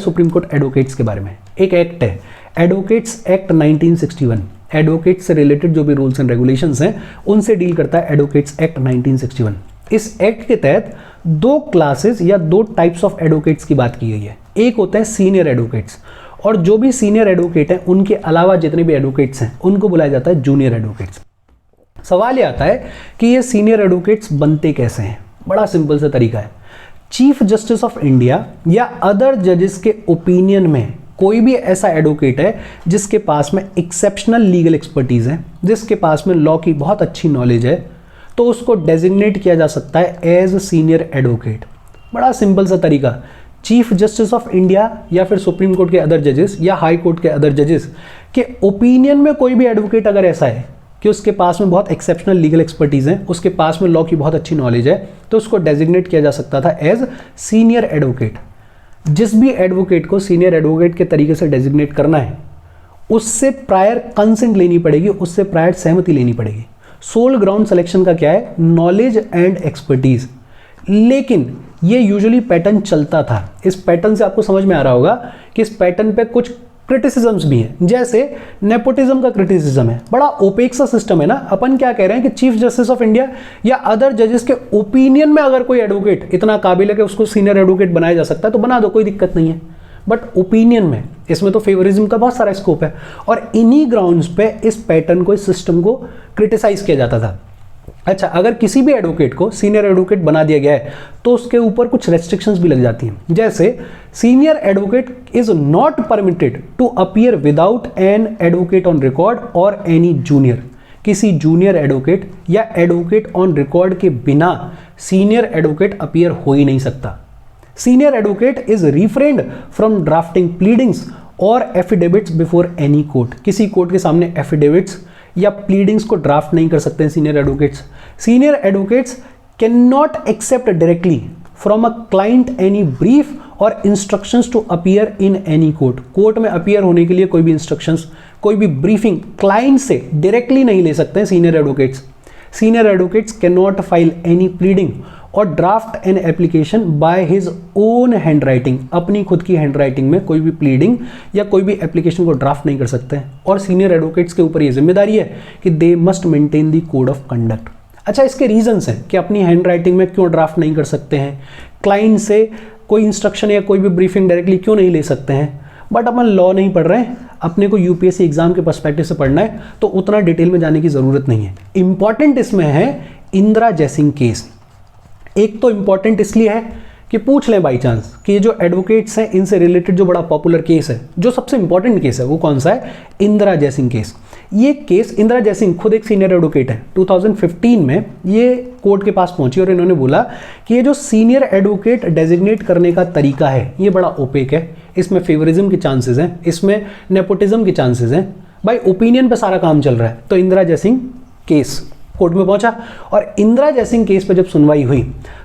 Supreme court advocates के बारे में। एक एक्ट है एडवोकेट्स एक्ट 1961, एडवोकेट्स से रिलेटेड जो भी रूल्स एंड रेगुलेशंस हैं उनसे डील करता है एडवोकेट्स एक्ट 1961। इस एक्ट के तहत दो क्लासेस या दो टाइप्स ऑफ एडवोकेट्स की बात की गई है। एक होता है सीनियर एडवोकेट्स, और जो भी सीनियर एडवोकेट हैं उनके अलावा जितने भी एडवोकेट्स हैं उनको बुलाया जाता है जूनियर एडवोकेट्स। सवाल यह आता है कि ये सीनियर एडवोकेट्स बनते कैसे हैं। बड़ा सिंपल सा तरीका है, चीफ जस्टिस ऑफ इंडिया या अदर जजेस के ओपिनियन में कोई भी ऐसा एडवोकेट है जिसके पास में एक्सेप्शनल लीगल एक्सपर्टीज है, जिसके पास में लॉ की बहुत अच्छी नॉलेज है, तो उसको डेजिग्नेट किया जा सकता है एज सीनियर एडवोकेट। बड़ा सिंपल सा तरीका, चीफ जस्टिस ऑफ इंडिया या फिर सुप्रीम कोर्ट के अदर जजेस या हाई कोर्ट के अदर जजेस के ओपिनियन में कोई भी एडवोकेट अगर ऐसा है कि उसके पास में बहुत एक्सेप्शनल लीगल एक्सपर्टीज है, उसके पास में लॉ की बहुत अच्छी नॉलेज है, तो उसको डेजिग्नेट किया जा सकता था एज सीनियर एडवोकेट। जिस भी एडवोकेट को सीनियर एडवोकेट के तरीके से डेजिग्नेट करना है उससे प्रायर कंसेंट लेनी पड़ेगी, उससे प्रायर सहमति लेनी पड़ेगी। सोल ग्राउंड सिलेक्शन का क्या है, नॉलेज एंड एक्सपर्टीज। लेकिन ये यूजुअली पैटर्न चलता था। इस पैटर्न से आपको समझ में आ रहा होगा कि इस पैटर्न पे कुछ क्रिटिसिज्म्स भी हैं, जैसे नेपोटिज्म का क्रिटिसिज्म है। बड़ा ओपेक सा सिस्टम है ना। अपन क्या कह रहे हैं कि चीफ जस्टिस ऑफ इंडिया या अदर जजेस के ओपिनियन में अगर कोई एडवोकेट इतना काबिल है कि उसको सीनियर एडवोकेट बनाया जा सकता है तो बना दो, कोई दिक्कत नहीं है। बट ओपिनियन में इसमें तो फेवरिज्म का बहुत सारा स्कोप है, और इन्हीं ग्राउंड्स पे इस पैटर्न को, इस सिस्टम को क्रिटिसाइज किया जाता था। अच्छा, अगर किसी भी एडवोकेट को सीनियर एडवोकेट बना दिया गया है तो उसके ऊपर कुछ रेस्ट्रिक्शंस भी लग जाती हैं, जैसे senior advocate is not permitted to appear without an advocate on record or any junior. किसी जूनियर एडवोकेट या एडवोकेट ऑन रिकॉर्ड के बिना सीनियर एडवोकेट अपीयर हो ही नहीं सकता। Senior advocate is refrained from drafting pleadings or affidavits before any court. किसी court के सामने एफिडेविट्स या प्लीडिंग्स को ड्राफ्ट नहीं कर सकते हैं senior advocates. Senior advocates can not accept directly from a client any brief or instructions to appear in any court. Court में अपीयर होने के लिए कोई भी इंस्ट्रक्शंस, कोई भी ब्रीफिंग क्लाइंट से डायरेक्टली नहीं ले सकते हैं senior advocates. Senior advocates can not file any pleading or draft an application by his own handwriting. अपनी खुद की हैंड राइटिंग में कोई भी प्लीडिंग या कोई भी एप्लीकेशन को ड्राफ्ट नहीं कर सकते हैं। और सीनियर एडवोकेट्स के ऊपर ये जिम्मेदारी है कि they must maintain the code of conduct. अच्छा, इसके रीजंस हैं कि अपनी हैंड राइटिंग में क्यों ड्राफ्ट नहीं कर सकते हैं, क्लाइंट से कोई इंस्ट्रक्शन या कोई भी ब्रीफिंग डायरेक्टली क्यों नहीं ले सकते हैं। बट अपन लॉ नहीं पढ़ रहे हैं, अपने को यूपीएससी एग्जाम के पर्सपेक्टिव से पढ़ना है, तो उतना डिटेल में जाने की जरूरत नहीं है। इंपॉर्टेंट इसमें है इंदिरा जयसिंह केस। एक तो इंपॉर्टेंट इसलिए है कि पूछ लें बाई चांस कि ये जो एडवोकेट्स हैं इनसे रिलेटेड जो बड़ा पॉपुलर केस है, जो सबसे इंपॉर्टेंट केस है, वो कौन सा है, इंदिरा जयसिंह केस। ये केस, इंदिरा जयसिंह खुद एक सीनियर एडवोकेट है। 2015 में ये कोर्ट के पास पहुंची और इन्होंने बोला कि ये जो सीनियर एडवोकेट डेजिग्नेट करने का तरीका है ये बड़ा ओपेक है, इसमें फेवरिज्म के चांसेस हैं, इसमें नेपोटिज्म के चांसेस हैं। भाई ओपिनियन पे सारा काम चल रहा है। तो इंदिरा जयसिंह केस कोर्ट में पहुंचा, और इंदिरा जयसिंह केस पे जब सुनवाई हुई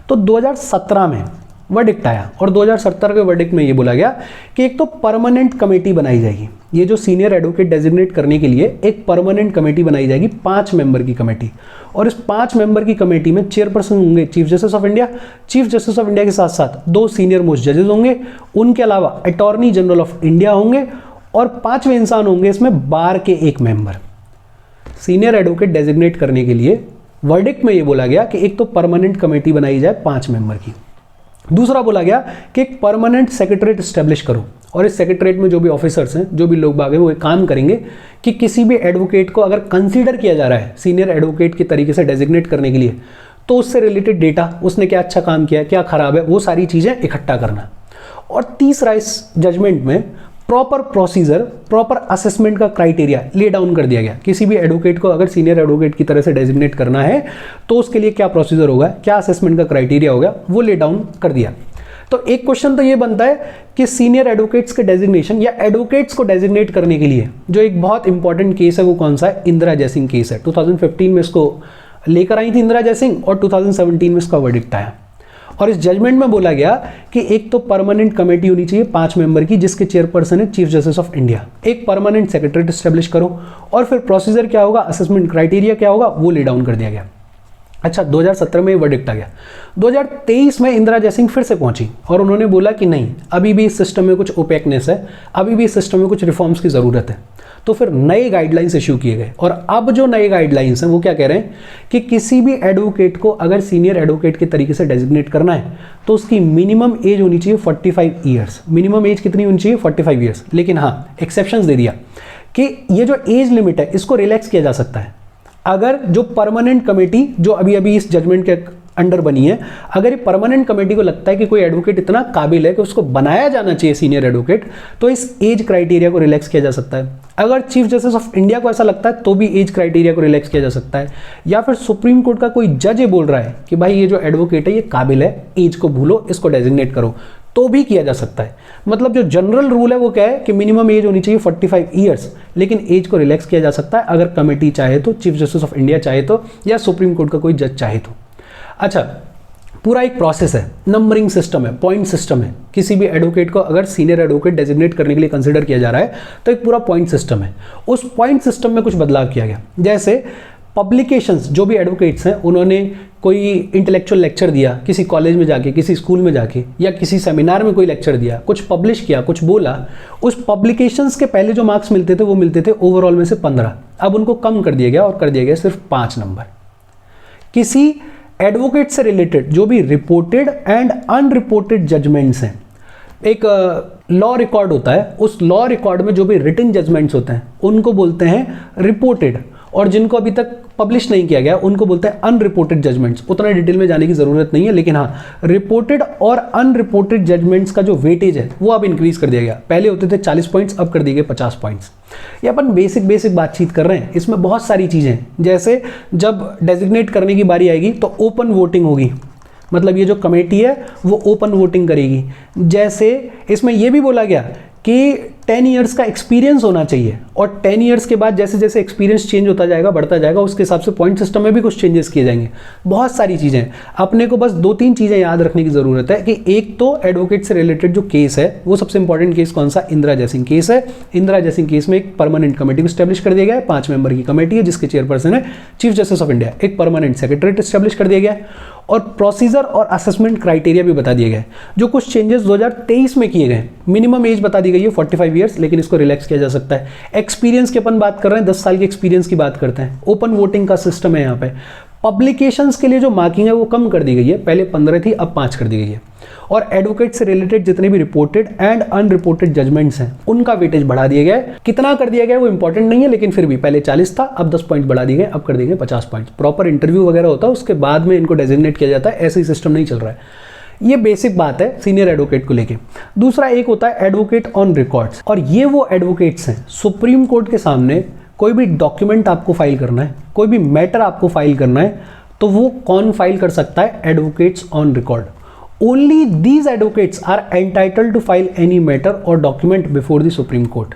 तो 2017 में वर्डिक्ट आया, और 2017 के वर्डिक्ट में ये बोला गया कि एक तो परमानेंट कमेटी बनाई जाएगी। ये जो सीनियर एडवोकेट डेजिग्नेट करने के लिए एक परमानेंट कमेटी बनाई जाएगी, 5 मेंबर की कमेटी। और इस 5 मेंबर की कमेटी में चेयरपर्सन होंगे chief justice of India. Chief justice of India के साथ साथ 2 सीनियर मोस्ट जजेस होंगे, उनके अलावा अटॉर्नी जनरल ऑफ इंडिया होंगे, और 5वें इंसान होंगे इसमें बार के एक मेंबर। सीनियर एडवोकेट डेजिग्नेट करने के लिए वर्डिक्ट में ये बोला गया कि एक तो परमानेंट कमेटी बनाई जाए 5 मेंबर की, दूसरा बोला गया कि एक परमानेंट सेक्रेटरीट स्टैब्लिश करो, और इस सेक्रेटरीट में जो भी ऑफिसर्स हैं, जो भी लोग बाग हैं, वो एक काम करेंगे कि किसी भी एडवोकेट को अगर कंसीडर किया जा रहा है सीनियर एडवोकेट के तरीके से डेजिग्नेट करने के लिए, तो उससे रिलेटेड डेटा, उसने क्या अच्छा काम किया है, क्या खराब है, वो सारी चीज़ें इकट्ठा करना। और तीसरा, इस जजमेंट में प्रॉपर प्रोसीजर, प्रॉपर असेसमेंट का क्राइटेरिया ले डाउन कर दिया गया। किसी भी एडवोकेट को अगर सीनियर एडवोकेट की तरह से डेजिग्नेट करना है तो उसके लिए क्या प्रोसीजर होगा, क्या असेसमेंट का क्राइटेरिया होगा, वो ले डाउन कर दिया। तो एक क्वेश्चन तो ये बनता है कि सीनियर एडवोकेट्स के डेजिग्नेशन या एडवोकेट्स को डेजिग्नेट करने के लिए जो एक बहुत इंपॉर्टेंट केस है वो कौन सा है, इंदिरा जयसिंह केस है। 2015 में इसको लेकर आई थी इंदिरा जयसिंह, और 2017 में इसका वर्डिक्ट आया। और इस जजमेंट में बोला गया कि एक तो परमानेंट कमेटी होनी चाहिए 5 मेंबर की, जिसके चेयरपर्सन है चीफ जस्टिस ऑफ इंडिया। एक परमानेंट सेक्रेटरीट एस्टेब्लिश करो, और फिर प्रोसीजर क्या होगा, असेसमेंट क्राइटेरिया क्या होगा, वो ले डाउन कर दिया गया। अच्छा, 2017 में वर्डिक्ट आ गया। 2023 में इंदिरा जयसिंह फिर से पहुंची और उन्होंने बोला कि नहीं, अभी भी इस सिस्टम में कुछ ओपेकनेस है, अभी भी इस सिस्टम में कुछ रिफॉर्म्स की ज़रूरत है। तो फिर नए गाइडलाइंस इशू किए गए और अब जो नए गाइडलाइंस हैं वो क्या कह रहे हैं कि किसी भी एडवोकेट को अगर सीनियर एडवोकेट के तरीके से डेजिग्नेट करना है तो उसकी मिनिमम एज होनी चाहिए 45 ईयर्स। मिनिमम एज कितनी होनी चाहिए? 45 ईयर्स। लेकिन हाँ, एक्सेप्शंस दे दिया कि ये जो एज लिमिट है इसको रिलैक्स किया जा सकता है अगर जो परमानेंट कमेटी जो अभी अभी इस जजमेंट के अंडर बनी है, अगर ये परमानेंट कमेटी को लगता है कि कोई एडवोकेट इतना काबिल है कि उसको बनाया जाना चाहिए सीनियर एडवोकेट, तो इस एज क्राइटेरिया को रिलैक्स किया जा सकता है। अगर चीफ जस्टिस ऑफ इंडिया को ऐसा लगता है तो भी एज क्राइटेरिया को रिलैक्स किया जा सकता है। या फिर सुप्रीम कोर्ट का कोई जज ये बोल रहा है कि भाई ये जो एडवोकेट है ये काबिल है, एज को भूलो, इसको डेजिग्नेट करो, तो भी किया जा सकता है। मतलब जो जनरल रूल है वो क्या है कि मिनिमम एज होनी चाहिए 45 ईयर्स, लेकिन एज को रिलैक्स किया जा सकता है अगर कमेटी चाहे तो, चीफ जस्टिस ऑफ इंडिया चाहे तो, या सुप्रीम कोर्ट का कोई जज चाहे तो। अच्छा, पूरा एक प्रोसेस है, नंबरिंग सिस्टम है, पॉइंट सिस्टम है। किसी भी एडवोकेट को अगर सीनियर एडवोकेट डेजिग्नेट करने के लिए कंसिडर किया जा रहा है तो एक पूरा पॉइंट सिस्टम है। उस पॉइंट सिस्टम में कुछ बदलाव किया गया, जैसे पब्लिकेशंस, जो भी एडवोकेट्स हैं उन्होंने कोई इंटेलेक्चुअल लेक्चर दिया किसी कॉलेज में जाके, किसी स्कूल में जाके, या किसी सेमिनार में कोई लेक्चर दिया, कुछ पब्लिश किया, कुछ बोला, उस पब्लिकेशंस के पहले जो मार्क्स मिलते थे वो मिलते थे ओवरऑल में से 15, अब उनको कम कर दिया गया और कर दिया गया सिर्फ 5 नंबर। किसी एडवोकेट से रिलेटेड जो भी रिपोर्टेड एंड अनरिपोर्टेड जजमेंट्स हैं, एक लॉ रिकॉर्ड होता है, उस लॉ रिकॉर्ड में जो भी रिटन जजमेंट्स होते हैं उनको बोलते हैं रिपोर्टेड, और जिनको अभी तक पब्लिश नहीं किया गया उनको बोलते हैं अनरिपोर्टेड जजमेंट्स। उतना डिटेल में जाने की जरूरत नहीं है, लेकिन हाँ, रिपोर्टेड और अनरिपोर्टेड जजमेंट्स का जो वेटेज है वो अब इंक्रीज कर दिया गया। पहले होते थे 40 पॉइंट्स, अब कर दिए गए 50 पॉइंट्स। ये अपन बेसिक बातचीत कर रहे हैं, इसमें बहुत सारी चीजें हैं। जैसे जब डेजिग्नेट करने की बारी आएगी तो ओपन वोटिंग होगी, मतलब ये जो कमेटी है वो ओपन वोटिंग करेगी। जैसे इसमें यह भी बोला गया कि 10 ईयर्स का एक्सपीरियंस होना चाहिए, और 10 ईयर्स के बाद जैसे जैसे एक्सपीरियंस चेंज होता जाएगा, बढ़ता जाएगा, उसके हिसाब से पॉइंट सिस्टम में भी कुछ चेंजेस किए जाएंगे। बहुत सारी चीज़ें हैं, अपने को बस 2-3 चीज़ें याद रखने की ज़रूरत है कि एक तो एडवोकेट से रिलेटेड जो केस है वो सबसे इंपॉर्टेंट केस कौन सा? इंदिरा जयसिंह केस है। इंदिरा जयसिंह केस में एक परमानेंट कमेटी को स्टैब्लिश कर दिया गया है, 5 मेंबर की कमेटी है जिसके चेयरपर्सन है चीफ जस्टिस ऑफ इंडिया। एक परमानेंट सेक्रेटरीट स्टैब्लिश कर दिया गया है और प्रोसीजर और असेसमेंट क्राइटेरिया भी बता दिए गए। जो कुछ चेंजेस 2023 में किए गए, मिनिमम एज बता दी गई है 45 ईयर्स, लेकिन इसको रिलैक्स किया जा सकता है। एक्सपीरियंस की अपन बात कर रहे हैं, 10 साल के एक्सपीरियंस की बात करते हैं। ओपन वोटिंग का सिस्टम है यहाँ पे। पब्लिकेशंस के लिए जो मार्किंग है वो कम कर दी गई है, पहले 15 थी, अब 5 कर दी गई है। और एडवोकेट से रिलेटेड जितने भी रिपोर्टेड एंड अनरिपोर्टेड जजमेंट्स हैं उनका वेटेज बढ़ा दिया गया है। कितना कर दिया गया है वो इंपॉर्टेंट नहीं है, लेकिन फिर भी पहले 40 था, अब 10 पॉइंट बढ़ा दिए गए, अब कर दिए गए 50 पॉइंट। प्रॉपर इंटरव्यू वगैरह होता है, उसके बाद में इनको डेजिग्नेट किया जाता है, ऐसे ही सिस्टम नहीं चल रहा है। ये बेसिक बात है सीनियर एडवोकेट को लेके। दूसरा एक होता है एडवोकेट ऑन रिकॉर्ड्स, और ये वो एडवोकेट्स हैं, सुप्रीम कोर्ट के सामने कोई भी डॉक्यूमेंट आपको फाइल करना है, कोई भी मैटर आपको फाइल करना है, तो वो कौन फाइल कर सकता है? Advocates on record. Only these advocates are entitled to file any matter or document before the Supreme Court.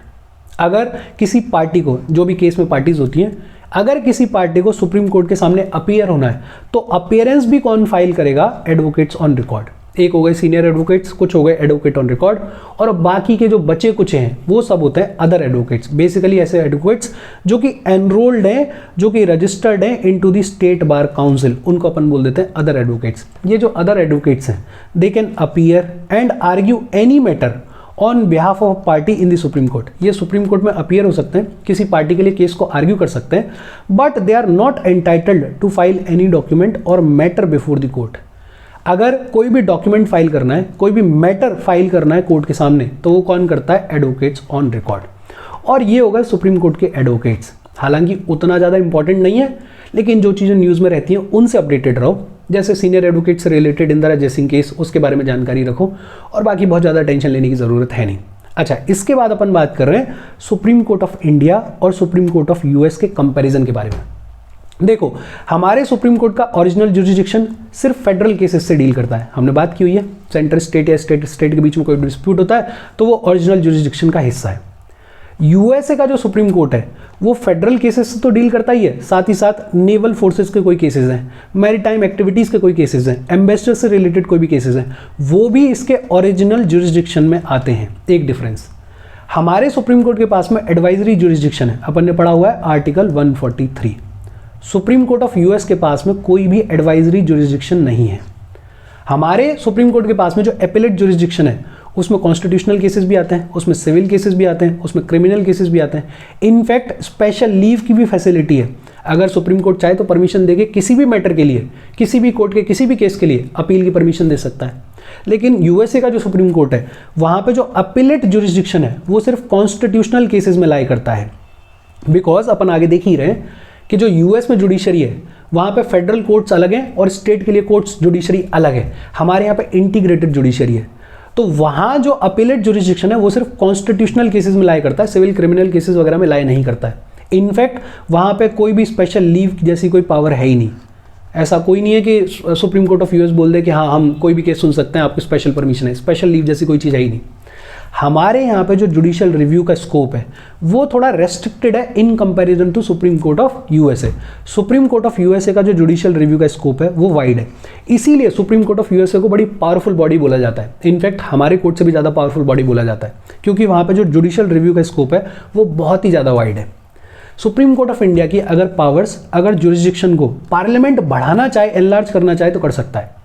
अगर किसी पार्टी को, जो भी केस में पार्टीज होती हैं, अगर किसी पार्टी को सुप्रीम कोर्ट के सामने अपीयर होना है तो अपीयरेंस भी कौन फाइल करेगा? Advocates on record. एक हो गए सीनियर एडवोकेट्स, कुछ हो गए एडवोकेट ऑन रिकॉर्ड, और बाकी के जो बचे कुछ हैं वो सब होते हैं अदर एडवोकेट्स। बेसिकली ऐसे एडवोकेट्स जो कि एनरोल्ड हैं, जो कि रजिस्टर्ड हैं into the state bar council, उनको अपन बोल देते हैं अदर एडवोकेट्स। ये जो अदर एडवोकेट्स हैं, they can appear and argue any matter on behalf of party in the supreme court. ये सुप्रीम कोर्ट में अपीयर हो सकते हैं, किसी पार्टी के लिए केस को आर्ग्यू कर सकते हैं, but they are not entitled to file any document और मैटर बिफोर द कोर्ट। अगर कोई भी डॉक्यूमेंट फाइल करना है, कोई भी मैटर फाइल करना है कोर्ट के सामने, तो वो कौन करता है? Advocates on record. और ये होगा सुप्रीम कोर्ट के एडवोकेट्स। हालांकि उतना ज़्यादा इंपॉर्टेंट नहीं है, लेकिन जो चीज़ें न्यूज़ में रहती हैं उनसे अपडेटेड रहो। जैसे सीनियर एडवोकेट से रिलेटेड इंदिरा जयसिंह केस, उसके बारे में जानकारी रखो, और बाकी बहुत ज़्यादा टेंशन लेने की ज़रूरत है नहीं। अच्छा, इसके बाद अपन बात कर रहे हैं सुप्रीम कोर्ट ऑफ इंडिया और सुप्रीम कोर्ट ऑफ यूएस के कंपैरिजन के बारे में। देखो, हमारे सुप्रीम कोर्ट का ओरिजिनल जुरिसडिक्शन सिर्फ फेडरल केसेस से डील करता है, हमने बात की हुई है। सेंटर स्टेट या स्टेट स्टेट के बीच में कोई डिस्प्यूट होता है तो वो ओरिजिनल जुरिसडिक्शन का हिस्सा है। यूएसए का जो सुप्रीम कोर्ट है वो फेडरल केसेस से तो डील करता ही है, साथ ही साथ नेवल फोर्सेस के कोई केसेस हैं, मैरीटाइम एक्टिविटीज़ के कोई केसेस हैं, एम्बेसडर से रिलेटेड कोई भी केसेस हैं, वो भी इसके ओरिजिनल जुरिसडिक्शन में आते हैं। एक डिफरेंस, हमारे सुप्रीम कोर्ट के पास में एडवाइजरी जुरिसडिक्शन है, अपन ने पढ़ा हुआ है article 143। Supreme court of US के पास में कोई भी एडवाइजरी जुरिस्डिक्शन नहीं है। हमारे सुप्रीम कोर्ट के पास में जो एपेलेट जुरिस्डिक्शन है उसमें कॉन्स्टिट्यूशनल केसेस भी आते हैं, उसमें सिविल केसेस भी आते हैं, उसमें क्रिमिनल केसेस भी आते हैं। इनफैक्ट स्पेशल लीव की भी फैसिलिटी है। अगर सुप्रीम कोर्ट चाहे तो परमिशन देके किसी भी मैटर के लिए, किसी भी कोर्ट के किसी भी केस के लिए अपील की परमिशन दे सकता है। लेकिन यूएसए का जो सुप्रीम कोर्ट है वहाँ पे जो अपीलेट जुरिस्डिक्शन है वो सिर्फ कॉन्स्टिट्यूशनल केसेस में लाई करता है। बिकॉज अपन आगे देख ही रहे हैं कि जो यूएस में जुडिशरी है वहाँ पे फेडरल कोर्ट्स अलग हैं और स्टेट के लिए कोर्ट्स जुडिशरी अलग है। हमारे यहाँ पे इंटीग्रेटेड जुडिशरी है। तो वहाँ जो अपीलेट जुरिस्डिक्शन है वो सिर्फ कॉन्स्टिट्यूशनल केसेस में लाई करता है, सिविल क्रिमिनल केसेस वगैरह में लाई नहीं करता है। इनफैक्ट वहाँ पे कोई भी स्पेशल लीव जैसी कोई पावर है ही नहीं। ऐसा कोई नहीं है कि सुप्रीम कोर्ट ऑफ यूएस बोल दे कि हाँ हम कोई भी केस सुन सकते हैं, आपकी स्पेशल परमिशन है। स्पेशल लीव जैसी कोई चीज़ है ही नहीं। हमारे यहाँ पे जो जुडिशियल रिव्यू का स्कोप है वो थोड़ा रेस्ट्रिक्टेड है in comparison to supreme court of USA. Supreme court of USA का जो जुडिशियल रिव्यू का स्कोप है वो वाइड है। इसीलिए सुप्रीम कोर्ट ऑफ यूएसए को बड़ी पावरफुल बॉडी बोला जाता है। इनफैक्ट हमारे कोर्ट से भी ज़्यादा पावरफुल बॉडी बोला जाता है, क्योंकि वहाँ पर जो जुडिशियल रिव्यू का स्कोप है वो बहुत ही ज़्यादा वाइड है। सुप्रीम कोर्ट ऑफ इंडिया की अगर पावर्स, अगर जुरिस्डिक्शन को पार्लियामेंट बढ़ाना चाहे, एनलार्ज करना चाहे तो कर सकता है।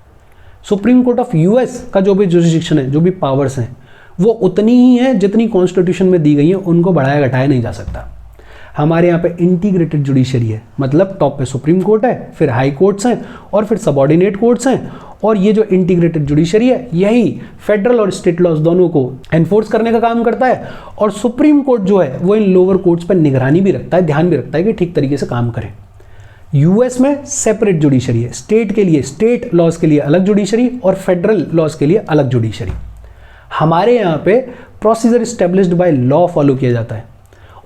सुप्रीम कोर्ट ऑफ यूएस का जो भी जुरिस्डिक्शन है, जो भी पावर्स हैं, वो उतनी ही है जितनी कॉन्स्टिट्यूशन में दी गई है, उनको बढ़ाया घटाया नहीं जा सकता। हमारे यहाँ पे इंटीग्रेटेड जुडिशरी है, मतलब टॉप पे सुप्रीम कोर्ट है, फिर हाई कोर्ट्स हैं और फिर सबऑर्डिनेट कोर्ट्स हैं। और ये जो इंटीग्रेटेड जुडिशरी है यही फेडरल और स्टेट लॉज दोनों को एनफोर्स करने का काम करता है। और सुप्रीम कोर्ट जो है वो इन लोअर कोर्ट्स पर निगरानी भी रखता है, ध्यान भी रखता है कि ठीक तरीके से काम करें। यूएस में सेपरेट जुडिशरी है, स्टेट के लिए, स्टेट लॉज के लिए अलग जुडिशरी और फेडरल लॉज के लिए अलग जुडिशरी। हमारे यहाँ पे procedure established by law follow किया जाता है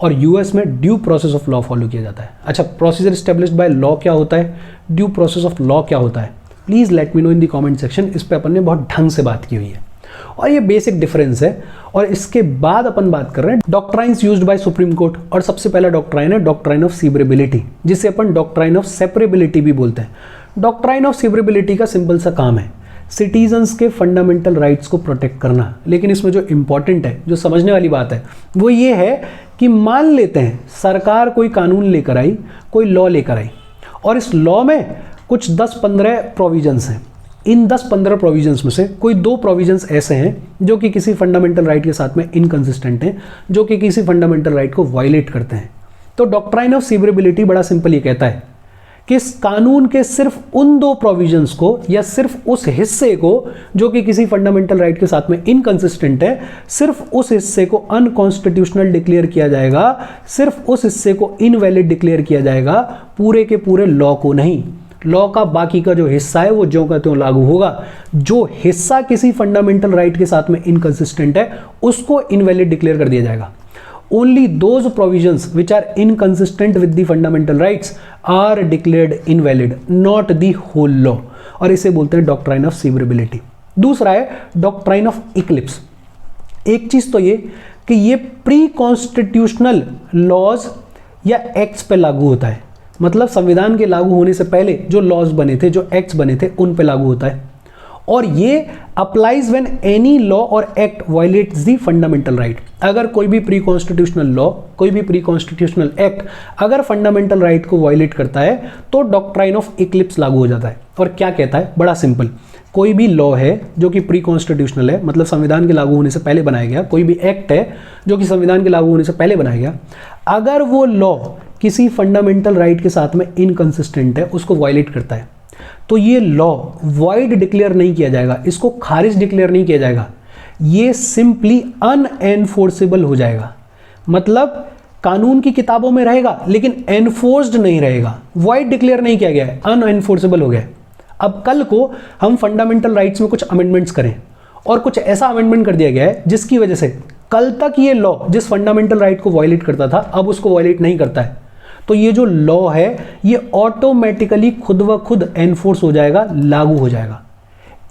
और यूएस में due process of law follow किया जाता है। अच्छा, प्रोसीजर स्टेब्लिश्ड बाय लॉ क्या होता है, ड्यू प्रोसेस ऑफ लॉ क्या होता है, please let me know in the comment section. इस पे अपन ने बहुत ढंग से बात की हुई है और ये बेसिक डिफरेंस है। और इसके बाद अपन बात कर रहे हैं doctrines used by supreme court. और सबसे पहला डॉक्ट्राइन है डॉक्ट्राइन ऑफ सीवरेबिलिटी, जिसे अपन डॉक्ट्राइन ऑफ सेपरेबिलिटी भी बोलते हैं। डॉक्ट्राइन ऑफ सीवरेबिलिटी का सिंपल सा काम है सिटीजन्स के फंडामेंटल राइट्स को प्रोटेक्ट करना। लेकिन इसमें जो इंपॉर्टेंट है, जो समझने वाली बात है, वो ये है कि मान लेते हैं सरकार कोई कानून लेकर आई, कोई लॉ लेकर आई और इस लॉ में कुछ 10-15 प्रोविजंस हैं। इन 10-15 प्रोविजंस में से कोई 2 प्रोविजंस ऐसे हैं जो कि किसी फंडामेंटल राइट के साथ में इनकंसिस्टेंट हैं, जो कि किसी फंडामेंटल राइट को वायलेट करते हैं। तो डॉक्ट्राइन ऑफ सीवरेबिलिटी बड़ा सिंपल ये कहता है कि इस कानून के सिर्फ उन 2 प्रोविजंस को या सिर्फ उस हिस्से को जो कि किसी फंडामेंटल राइट के साथ में इनकंसिस्टेंट है, सिर्फ उस हिस्से को अनकॉन्स्टिट्यूशनल डिक्लेयर किया जाएगा, सिर्फ उस हिस्से को इनवैलिड डिक्लेयर किया जाएगा, पूरे के पूरे लॉ को नहीं। लॉ का बाकी का जो हिस्सा है वो ज्यों का त्यों लागू होगा। जो हिस्सा किसी फंडामेंटल राइट के साथ में इनकंसिस्टेंट है उसको इनवैलिड डिक्लेयर कर दिया जाएगा। Only those provisions which are inconsistent with the fundamental rights are declared invalid, not the whole law। और इसे बोलते हैं डॉक्ट्राइन ऑफ सीवरेबिलिटी। दूसरा है डॉक्ट्राइन ऑफ इक्लिप्स। एक चीज तो ये कि ये प्री कॉन्स्टिट्यूशनल लॉज या एक्ट्स पे लागू होता है, मतलब संविधान के लागू होने से पहले जो लॉज बने थे, जो एक्ट्स बने थे, उन पे लागू होता है। और ये अप्लाइज व्हेन एनी लॉ और act violets the fundamental right. अगर कोई भी प्री कॉन्स्टिट्यूशनल लॉ, कोई भी प्री कॉन्स्टिट्यूशनल एक्ट अगर फंडामेंटल राइट को वायलेट करता है तो डॉक्ट्राइन ऑफ इक्लिप्स लागू हो जाता है। और क्या कहता है, बड़ा सिंपल, कोई भी लॉ है जो कि प्री कॉन्स्टिट्यूशनल है, मतलब संविधान के लागू होने से पहले बनाया गया, कोई भी एक्ट है जो कि संविधान के लागू होने से पहले बनाया गया, अगर वो लॉ किसी फंडामेंटल राइट के साथ में इनकंसिस्टेंट है, उसको वायलेट करता है, तो ये लॉ वाइड डिक्लेयर नहीं किया जाएगा, इसको खारिज डिक्लेयर नहीं किया जाएगा, ये सिंपली अनएनफोर्सेबल हो जाएगा। मतलब कानून की किताबों में रहेगा लेकिन एनफोर्स्ड नहीं रहेगा, वाइड डिक्लेयर नहीं किया गया है, अनएनफोर्सेबल हो गया है। अब कल को हम फंडामेंटल राइट्स में कुछ अमेंडमेंट्स करें और कुछ ऐसा अमेंडमेंट कर दिया गया है जिसकी वजह से कल तक ये लॉ जिस फंडामेंटल राइट को वायलेट करता था अब उसको वायलेट नहीं करता है, तो ये जो लॉ है ये ऑटोमेटिकली खुद व खुद एनफोर्स हो जाएगा, लागू हो जाएगा।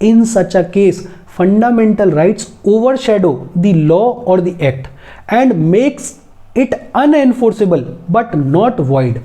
In such a case fundamental rights overshadow the law or the act and makes it unenforceable but not void.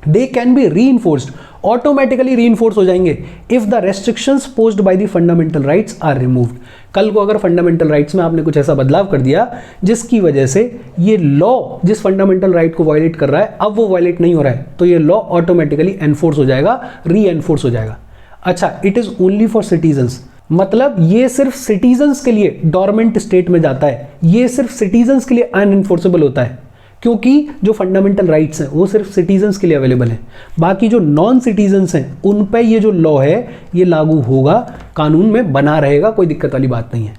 They can be reinforced, automatically reinforce हो जाएंगे if the restrictions posed by the fundamental rights are removed. कल को अगर fundamental rights में आपने कुछ ऐसा बदलाव कर दिया जिसकी वजह से ये लॉ जिस फंडामेंटल राइट को वायलेट कर रहा है अब वो वायलेट नहीं हो रहा है, तो ये लॉ ऑटोमेटिकली एनफोर्स हो जाएगा, री एनफोर्स हो जाएगा। अच्छा, it is only for citizens, मतलब ये सिर्फ सिटीजन्स के लिए डोरमेंट स्टेट में जाता है, ये सिर्फ सिटीजन्स के लिए अनएनफोर्सेबल होता है, क्योंकि जो फंडामेंटल राइट्स हैं वो सिर्फ सिटीजन्स के लिए अवेलेबल हैं। बाकी जो नॉन सिटीजन्स हैं उन पे ये जो लॉ है ये लागू होगा, कानून में बना रहेगा, कोई दिक्कत वाली बात नहीं है।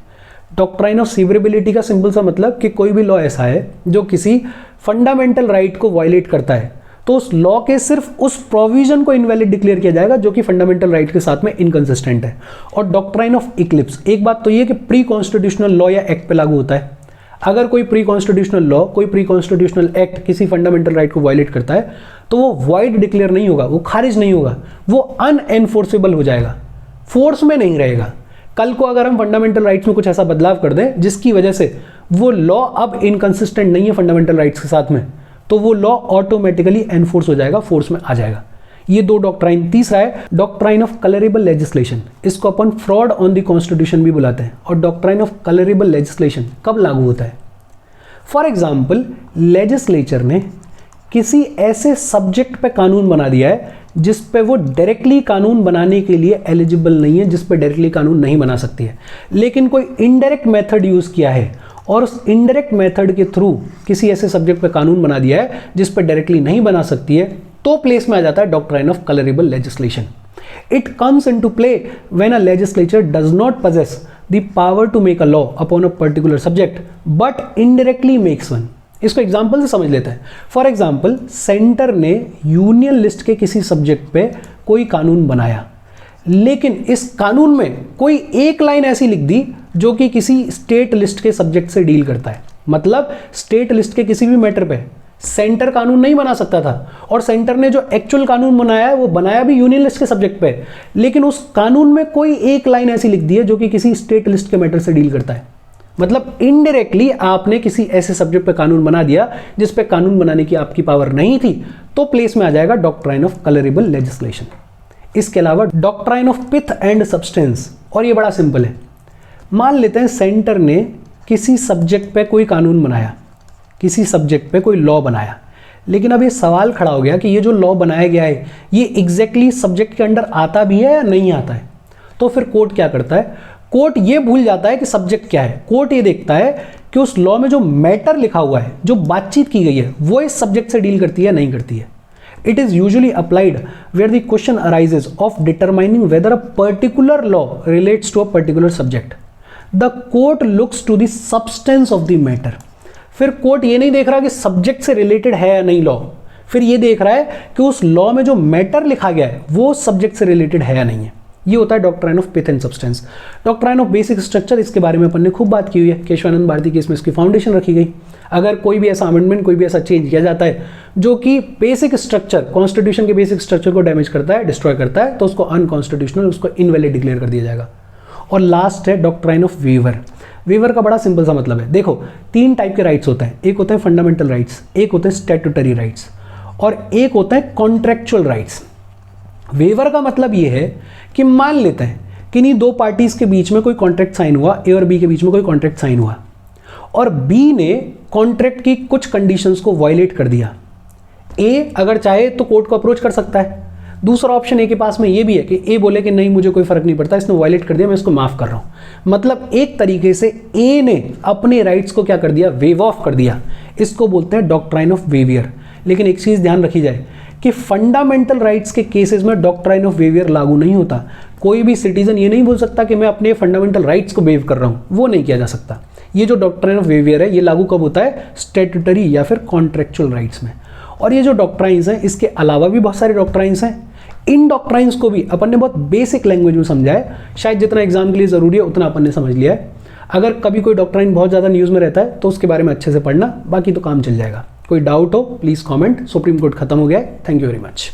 डॉक्ट्राइन ऑफ सीवरेबिलिटी का सिंपल सा मतलब कि कोई भी लॉ ऐसा है जो किसी फंडामेंटल राइट को वायलेट करता है तो उस लॉ के सिर्फ उस प्रोविजन को इनवैलिड डिक्लेयर किया जाएगा जो कि फंडामेंटल राइट के साथ में इनकंसिस्टेंट है। और डॉक्ट्राइन ऑफ इक्लिप्स, एक बात तो ये कि प्री कॉन्स्टिट्यूशनल लॉ या एक्ट पे लागू होता है। अगर कोई प्री कॉन्स्टिट्यूशनल लॉ, कोई प्री कॉन्स्टिट्यूशनल एक्ट किसी फंडामेंटल राइट को वायलेट करता है तो वो वॉइड डिक्लेयर नहीं होगा, वो खारिज नहीं होगा, वो अनएनफोर्सेबल हो जाएगा, फोर्स में नहीं रहेगा। कल को अगर हम फंडामेंटल राइट्स में कुछ ऐसा बदलाव कर दें जिसकी वजह से वो लॉ अब इनकंसिस्टेंट नहीं है फंडामेंटल राइट्स के साथ में, तो वो लॉ ऑटोमेटिकली एनफोर्स हो जाएगा, फोर्स में आ जाएगा। ये दो डॉक्ट्राइन। तीसरा है डॉक्ट्राइन ऑफ कलरेबल लेजिस्लेशन, इसको अपन फ्रॉड ऑन द कॉन्स्टिट्यूशन भी बुलाते हैं। और डॉक्ट्राइन ऑफ कलरेबल लेजिस्लेशन कब लागू होता है? फॉर एग्जाम्पल, लेजिस्लेचर ने किसी ऐसे सब्जेक्ट पे कानून बना दिया है जिस पे वो डायरेक्टली कानून बनाने के लिए एलिजिबल नहीं है, जिस पे डायरेक्टली कानून नहीं बना सकती है, लेकिन कोई इनडायरेक्ट मेथड यूज किया है और उस इनडायरेक्ट मेथड के थ्रू किसी ऐसे सब्जेक्ट पे कानून बना दिया है जिस पे डायरेक्टली नहीं बना सकती है, तो प्लेस में आ जाता है doctrine of colourable legislation. It comes into play when a legislature does not possess the power to make a law upon a particular subject but indirectly makes one। इसको एग्जाम्पल से समझ लेते हैं। फॉर एग्जाम्पल, सेंटर ने union list के किसी subject पे कोई कानून बनाया, लेकिन इस कानून में कोई एक लाइन ऐसी लिख दी जो कि किसी स्टेट लिस्ट के सब्जेक्ट से डील करता है। मतलब स्टेट लिस्ट के किसी भी मैटर पे सेंटर कानून नहीं बना सकता था, और सेंटर ने जो एक्चुअल कानून बनाया है वो बनाया भी यूनियन लिस्ट के सब्जेक्ट पे, लेकिन उस कानून में कोई एक लाइन ऐसी लिख दी है जो कि किसी स्टेट लिस्ट के मैटर से डील करता है। मतलब इनडायरेक्टली आपने किसी ऐसे सब्जेक्ट पे कानून बना दिया जिस पे कानून बनाने की आपकी पावर नहीं थी, तो प्लेस में आ जाएगा डॉक्ट्राइन ऑफ कलरेबल लेजिस्लेशन। इसके अलावा doctrine of pith and substance, और ये बड़ा सिंपल है। मान लेते हैं सेंटर ने किसी सब्जेक्ट पे कोई कानून बनाया, किसी सब्जेक्ट पे कोई लॉ बनाया, लेकिन अब ये सवाल खड़ा हो गया कि ये जो लॉ बनाया गया है ये एग्जैक्टली सब्जेक्ट के अंडर आता भी है या नहीं आता है। तो फिर कोर्ट क्या करता है? कोर्ट ये भूल जाता है कि सब्जेक्ट क्या है। कोर्ट ये देखता है कि उस लॉ में जो मैटर लिखा हुआ है, जो बातचीत की गई है, वो इस सब्जेक्ट से डील करती है नहीं करती है। It is usually applied where the question arises of determining whether a particular law relates to a particular subject. The court looks to the substance of the matter. फिर कोर्ट ये नहीं देख रहा कि सब्जेक्ट से रिलेटेड है या नहीं लॉ, फिर ये देख रहा है कि उस लॉ में जो मैटर लिखा गया है वो सब्जेक्ट से रिलेटेड है या नहीं है। ये होता है doctrine of pith and substance. Doctrine of basic structure, इसके बारे में अपन ने खूब बात की हुई है। केशवानंद भारती केस में इसकी फाउंडेशन रखी गई। अगर कोई भी ऐसा अमेंडमेंट, कोई भी ऐसा चेंज किया जाता है जो कि बेसिक स्ट्रक्चर, कॉन्स्टिट्यूशन के बेसिक स्ट्रक्चर को डैमेज करता है, डिस्ट्रॉय करता है, तो उसको अनकॉन्स्टिट्यूशनल, उसको इनवैलिड डिक्लेयर कर दिया जाएगा। और लास्ट है डॉक्ट्राइन ऑफ वीवर। वीवर का बड़ा सिंपल सा मतलब है, देखो 3 टाइप के राइट्स होते हैं। एक होता है फंडामेंटल राइट्स, एक होते हैं स्टैट्यूटरी राइट्स, और एक होता है कॉन्ट्रेक्चुअल राइट्स। वेवर का मतलब ये है कि मान लेते हैं कि इन्हीं 2 पार्टीज के बीच में कोई कॉन्ट्रैक्ट साइन हुआ, ए और बी के बीच में कोई कॉन्ट्रैक्ट साइन हुआ, और बी ने कॉन्ट्रैक्ट की कुछ कंडीशंस को वायलेट कर दिया। ए अगर चाहे तो कोर्ट को अप्रोच कर सकता है। दूसरा ऑप्शन ए के पास में ये भी है कि ए बोले कि नहीं, मुझे कोई फर्क नहीं पड़ता, इसने वायलेट कर दिया, मैं इसको माफ कर रहा हूं। मतलब एक तरीके से ए ने अपने राइट्स को क्या कर दिया? वेव ऑफ कर दिया। इसको बोलते हैं डॉक्ट्राइन ऑफ वेवियर। लेकिन एक चीज ध्यान रखी जाए कि फंडामेंटल राइट्स के केसेस में डॉक्ट्राइन ऑफ वेवियर लागू नहीं होता। कोई भी सिटीजन ये नहीं बोल सकता कि मैं अपने फंडामेंटल राइट्स को वेव कर रहा हूं, वो नहीं किया जा सकता। ये जो डॉक्ट्राइन ऑफ वेवियर है ये लागू कब होता है? स्टैट्यूटरी या फिर कॉन्ट्रेक्चुअल राइट्स में। और ये जो डॉक्ट्राइंस हैं, इसके अलावा भी बहुत सारे डॉक्ट्राइंस हैं। इन डॉक्ट्राइंस को भी अपन ने बहुत बेसिक लैंग्वेज में समझा है, शायद जितना एग्जाम के लिए जरूरी है उतना अपन ने समझ लिया है। अगर कभी कोई डॉक्ट्राइन बहुत ज़्यादा न्यूज़ में रहता है तो उसके बारे में अच्छे से पढ़ना, बाकी तो काम चल जाएगा। कोई डाउट हो प्लीज़ कमेंट। सुप्रीम कोर्ट खत्म हो गया है। Thank you very much.